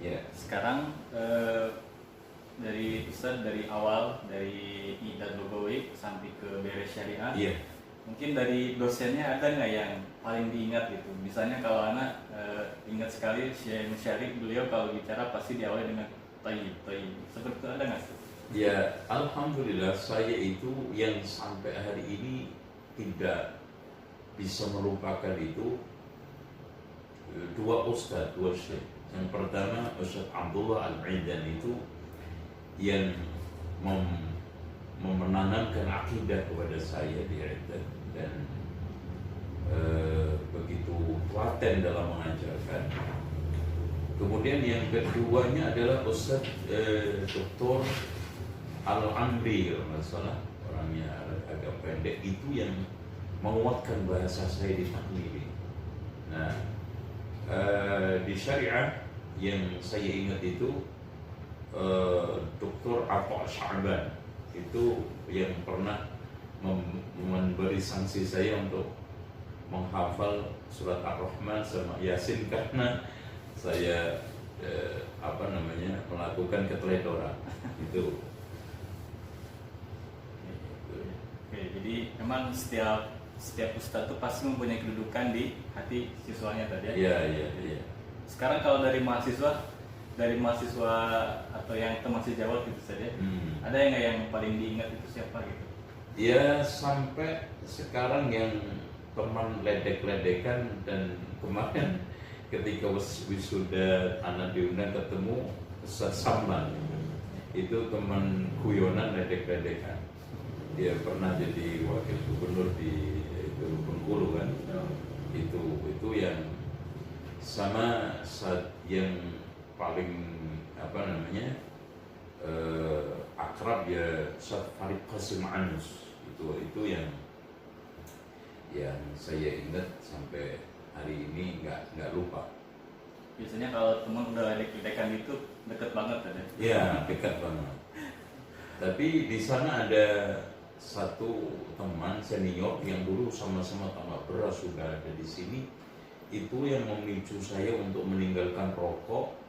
Ya. Sekarang dari Ustadz dari awal dari Idad Lugawi sampai ke beres syariah, Iya. mungkin dari dosennya ada nggak yang paling diingat gitu? Misalnya kalau anak ingat sekali Syekh Musyarif, beliau kalau bicara pasti diawali dengan tayyib, tayyib. Seperti itu ada nggak sih? Ya, alhamdulillah saya itu yang sampai hari ini tidak bisa melupakan itu dua ustadz, dua syekh. Yang pertama Ustadz Abdullah Al-Aidan itu yang menanamkan akidah kepada saya di Aidan dan begitu telaten dalam mengajarkan. Kemudian yang keduanya adalah Ustadz Dr. Al-Amri, kalau nggak salah, orangnya agak pendek, itu yang menguatkan bahasa saya di takmiri. Nah, di syariah yang saya ingat itu Dr. Atta Sya'ban itu yang pernah memberi sanksi saya untuk menghafal surat Ar-Rahman sama Yasin karena saya melakukan keteledoran itu. Oke, jadi memang setiap ustadz itu pasti mempunyai kedudukan di hati siswanya tadi ya. Iya. Sekarang kalau dari mahasiswa atau yang masih jawab gitu saja, ada yang paling diingat itu siapa gitu? Ya, sampai sekarang yang teman ledek-ledekan, dan kemarin ketika wisuda anak diundang ketemu Ustaz Samlan, itu teman guyonan ledek-ledekan. Dia pernah jadi wakil gubernur di Bengkulu kan. Itu yang sama saat yang paling akrab ya Ustaz Farid Qasim Anus. Itu yang saya ingat sampai hari ini nggak lupa. Biasanya kalau teman udah ledek-ledekan itu deket banget kan ya? Ya, dekat banget. Tapi di sana ada satu teman senior yang dulu sama-sama tamat beras sudah ada di sini. Itu yang memicu saya untuk meninggalkan rokok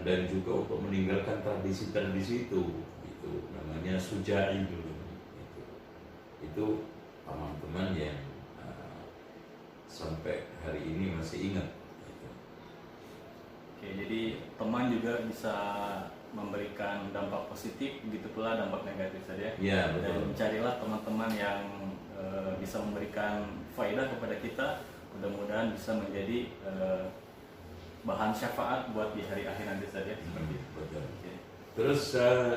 dan juga untuk meninggalkan tradisi-tradisi itu. Itu namanya Sujai dulu. Itu teman-teman yang sampai hari ini masih ingat. Oke, jadi teman juga bisa memberikan dampak positif, begitu pula dampak negatif saja. Ya, betul. Dan carilah teman-teman yang bisa memberikan faedah kepada kita, mudah-mudahan bisa menjadi bahan syafaat buat di hari akhir nanti saja. Seperti itu. Betul. Oke. Terus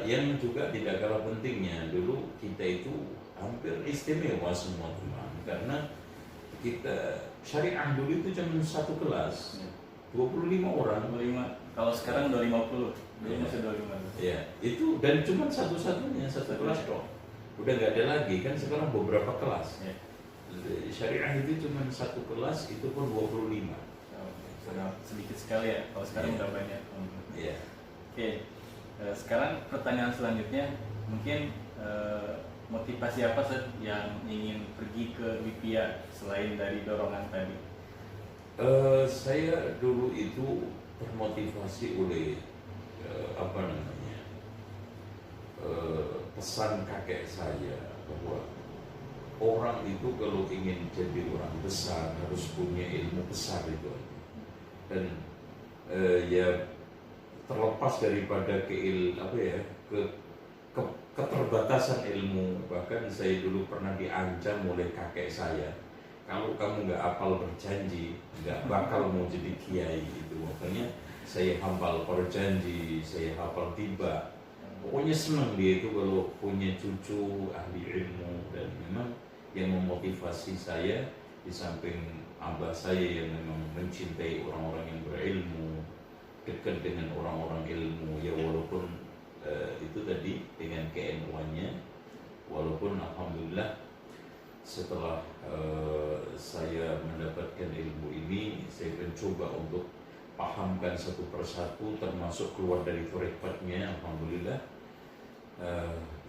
yang juga tidak kalah pentingnya, dulu kita itu hampir istimewa semua teman, karena kita syariah dulu itu cuma satu kelas, 25 orang. 25. Kalau sekarang 250, dulu Ya. masih 25. Ya, itu dan cuma satu-satunya satu kelas dong. Udah nggak ada lagi kan, sekarang beberapa kelas. Ya. Syariah itu cuma satu kelas, itu pun 25. Sudah sedikit sekali ya. Kalau sekarang Ya. udah banyak. Iya. Oke. Sekarang pertanyaan selanjutnya, mungkin motivasi apa sih yang ingin pergi ke WIPIA selain dari dorongan tadi? Saya dulu itu termotivasi oleh pesan kakek saya bahwa orang itu kalau ingin jadi orang besar harus punya ilmu besar itu. Dan ya terlepas daripada keterbatasan ilmu, bahkan saya dulu pernah diancam oleh kakek saya, kalau kamu nggak hafal berjanji nggak bakal mau jadi kiai itu. Makanya saya hafal berjanji, saya hafal tiba. Pokoknya senang dia itu kalau punya cucu ahli ilmu. Dan memang yang memotivasi saya di samping abah saya yang memang mencintai orang-orang yang berilmu, dekat dengan orang-orang ilmu, ya walaupun itu tadi dengan keilmuannya, walaupun alhamdulillah setelah saya mendapatkan ilmu ini, saya mencoba untuk pahamkan satu persatu, termasuk keluar dari torikatnya. Alhamdulillah.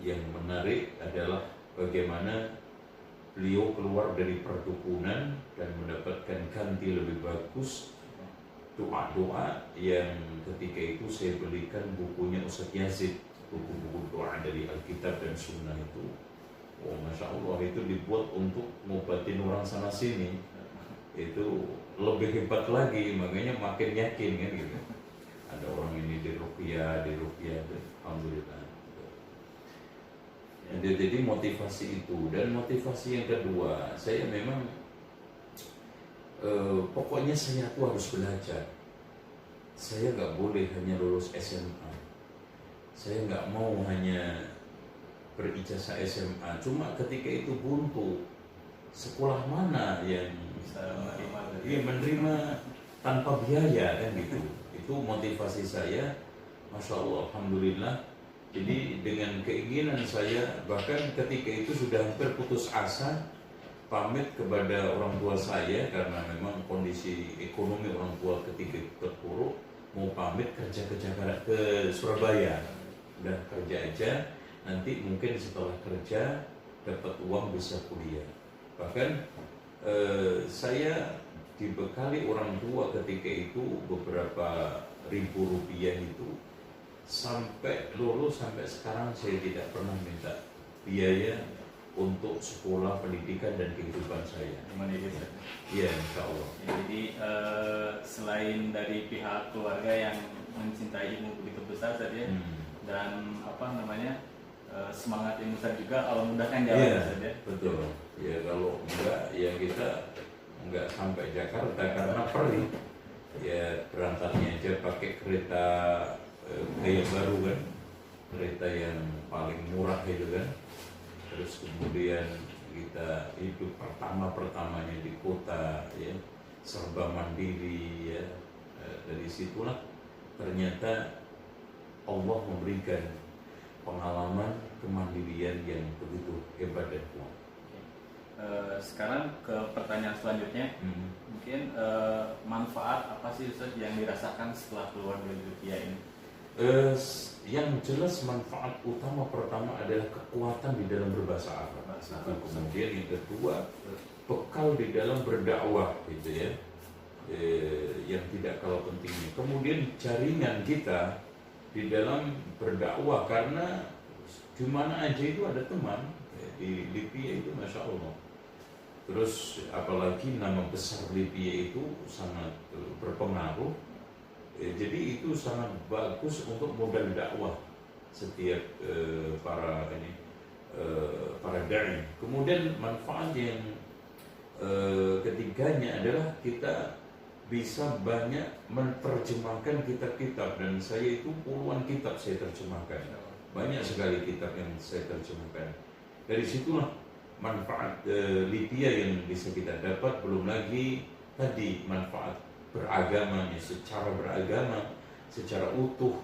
Yang menarik adalah bagaimana beliau keluar dari perdukunan dan mendapatkan ganti lebih bagus doa-doa yang ketika itu saya belikan bukunya Ustadz Yazid, buku-buku doa dari Alkitab dan Sunnah itu. Oh, Masya Allah, itu dibuat untuk ngobatin orang sana sini. Itu lebih hebat lagi, makanya makin yakin kan gitu. Ada orang ini di ruqyah, alhamdulillah. Jadi motivasi itu, dan motivasi yang kedua, saya memang pokoknya saya tuh harus belajar. Saya nggak boleh hanya lulus SMA. Saya nggak mau hanya berijazah SMA. Cuma ketika itu buntu, sekolah mana yang Bisa menerima tanpa biaya kan gitu. Itu motivasi saya, Masya Allah, alhamdulillah. Jadi dengan keinginan saya, bahkan ketika itu sudah hampir putus asa, pamit kepada orang tua saya karena memang kondisi ekonomi orang tua ketika itu terpuruk, mau pamit kerja ke Jakarta, ke Surabaya. Udah kerja aja, nanti mungkin setelah kerja dapat uang bisa kuliah. Bahkan saya dibekali orang tua ketika itu beberapa ribu rupiah itu, sampai lulus sampai sekarang saya tidak pernah minta biaya untuk sekolah, pendidikan dan kehidupan saya. Iya, insya Allah. Ya, jadi selain dari pihak keluarga yang mencintai ilmu begitu besar tadi ya, dan semangat yang besar juga, Allah mudahkan jalan saja. Betul. Ya kalau enggak, ya kita enggak sampai Jakarta karena perih. Ya berangkatnya aja pakai kereta gaya baru kan, kereta yang paling murah itu kan. Terus kemudian kita hidup pertamanya di kota, ya serba mandiri, ya. Dari situlah ternyata Allah memberikan pengalaman kemandirian yang begitu hebat dan kuat. Sekarang ke pertanyaan selanjutnya, mungkin manfaat apa sih Ustaz yang dirasakan setelah keluar dari ruqyah ini? Yang jelas manfaat utama pertama adalah kekuatan di dalam berbahasa Arab. Kemudian yang kedua, bekal di dalam berdakwah gitu ya, yang tidak kalah pentingnya. Kemudian jaringan kita di dalam berdakwah, karena di mana aja itu ada teman, di Libya itu Masya Allah. Terus apalagi nama besar Libya itu sangat berpengaruh. Jadi itu sangat bagus untuk modal dakwah setiap para dai. Kemudian manfaat yang ketiganya adalah kita bisa banyak menerjemahkan kitab-kitab, dan saya itu puluhan kitab saya terjemahkan, banyak sekali kitab yang saya terjemahkan. Dari situlah manfaat Libya yang bisa kita dapat, belum lagi tadi manfaat beragamanya, secara beragama, secara utuh,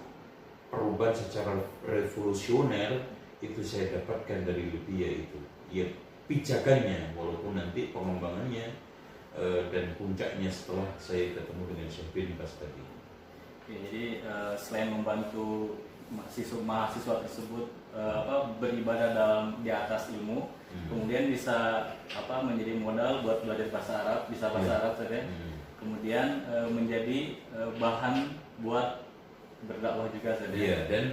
perubahan secara revolusioner itu saya dapatkan dari Libya itu. Ya pijakannya, walaupun nanti pengembangannya dan puncaknya setelah saya ketemu dengan Syekh bin Baz tadi. Oke, jadi selain membantu mahasiswa tersebut beribadah di atas ilmu, kemudian bisa menjadi modal buat belajar bahasa Arab, bisa bahasa Arab saja. Kemudian menjadi bahan buat berdakwah juga saja. Iya, dan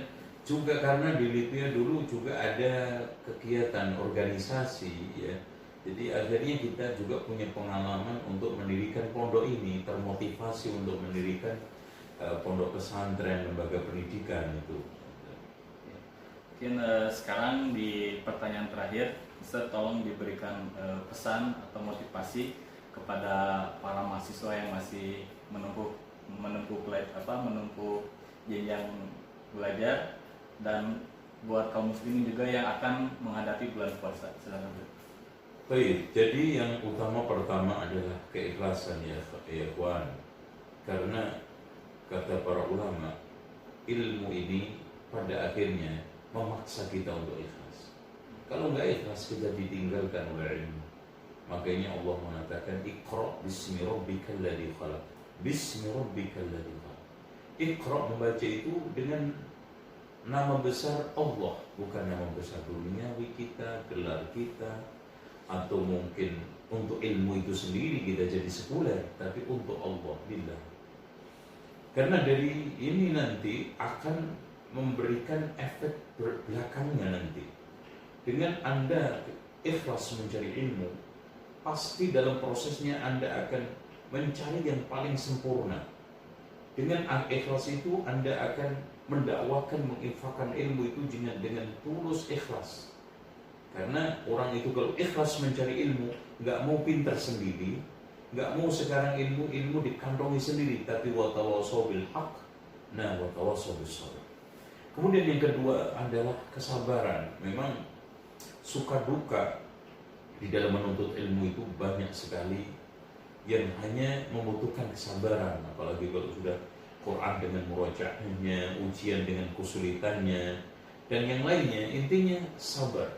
juga karena di Libya dulu juga ada kegiatan organisasi, ya. Jadi akhirnya kita juga punya pengalaman untuk mendirikan pondok ini, termotivasi untuk mendirikan pondok pesantren, lembaga pendidikan itu. Mungkin sekarang di pertanyaan terakhir, Ustaz tolong diberikan pesan atau motivasi kepada para mahasiswa yang masih menempuh jenjang belajar, dan buat kaum muslimin juga yang akan menghadapi bulan puasa. Silakan. Baik, jadi yang utama pertama adalah keikhlasan ya ikhwan. Karena kata para ulama, ilmu ini pada akhirnya memaksa kita untuk ikhlas. Kalau nggak ikhlas, kita ditinggalkan oleh ilmu. Makanya Allah mengatakan Iqra bismi rabbikal ladzi khalaq. Bismi rabbikal ladzi khalaq. Iqra membaca itu dengan nama besar Allah, bukan nama besar duniawi kita, gelar kita, atau mungkin untuk ilmu itu sendiri kita jadi sekuler, tapi untuk Allah billah. Karena dari ini nanti akan memberikan efek belakangnya nanti. Dengan Anda ikhlas mencari ilmu, pasti dalam prosesnya Anda akan mencari yang paling sempurna. Dengan ikhlas itu Anda akan mendakwakan, menginfakkan ilmu itu dengan tulus ikhlas. Karena orang itu kalau ikhlas mencari ilmu, nggak mau pintar sendiri, nggak mau sekarang ilmu dikantongi sendiri, tapi watawasau bil haq, nah watawasau bis sabr. Kemudian yang kedua adalah kesabaran. Memang suka duka di dalam menuntut ilmu itu banyak sekali yang hanya membutuhkan kesabaran, apalagi kalau sudah Quran dengan murojaahnya, ujian dengan kesulitannya, dan yang lainnya. Intinya sabar.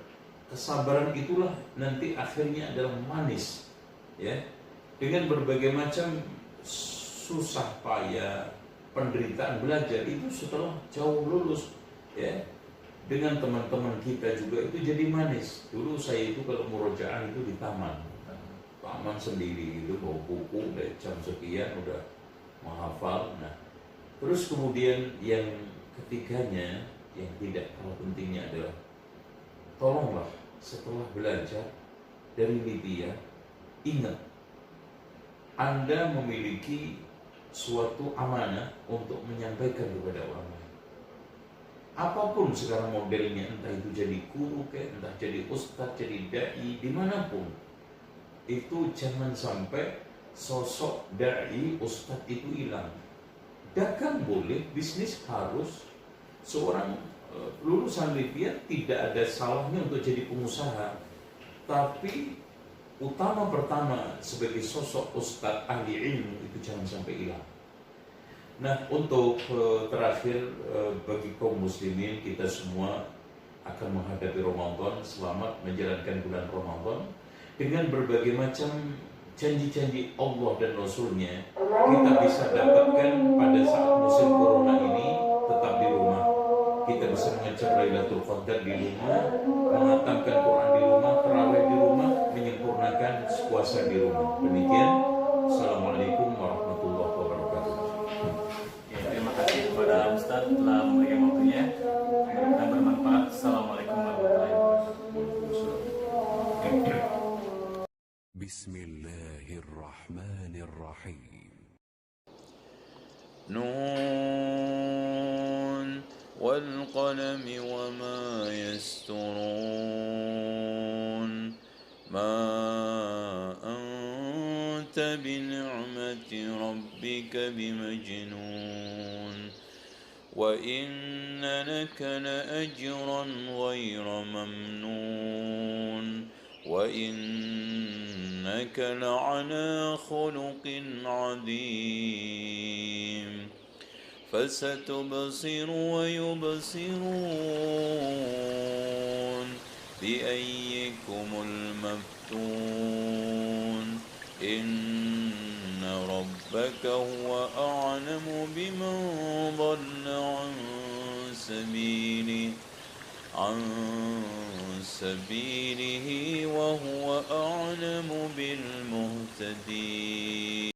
Kesabaran itulah nanti akhirnya adalah manis, ya. Dengan berbagai macam susah payah, penderitaan belajar itu setelah jauh lulus, ya, dengan teman-teman kita juga itu jadi manis. Dulu saya itu kalau murojaah itu di taman sendiri gitu, bawa buku, udah jam sekian udah menghafal. Nah, terus kemudian yang ketiganya yang tidak kalah pentingnya adalah tolonglah setelah belajar dari Libya, ingat Anda memiliki suatu amanah untuk menyampaikan kepada orang lain. Apapun sekarang modelnya, entah itu jadi guru, entah jadi ustadz, jadi dai, dimanapun, itu jangan sampai sosok dai, ustadz itu hilang. Dagang boleh, bisnis harus. Seorang lulusan Libya tidak ada salahnya untuk jadi pengusaha, tapi utama pertama sebagai sosok ustadz ahli ilmu itu jangan sampai hilang. Nah, untuk terakhir, bagi kaum muslimin, kita semua akan menghadapi Ramadan. Selamat menjalankan bulan Ramadan dengan berbagai macam janji-janji Allah dan Rasulnya. Kita bisa dapatkan pada saat musim corona ini tetap di rumah. Kita bisa mengejar Lailatul Qadar di rumah, mengatamkan Quran di rumah, tarawih di rumah, menyempurnakan puasa di rumah. Demikian. Assalamualaikum warahmatullahi wabarakatuh. Ya, terima kasih kepada Ustaz telah memberikan waktunya. Mudah-mudahan bermanfaat. Assalamualaikum warahmatullahi wabarakatuh. Bismillahirrahmanirrahim. نون والقلم وما يسطرون ما أنت بنعمة ربك بمجنون وإن لك لأجرا غير ممنون وإنك لعلى خلق عظيم فستبصر ويبصرون بأيكم المفتون إن ربك هو أعلم بمن ضل عن سبيله وهو أعلم بالمهتدين.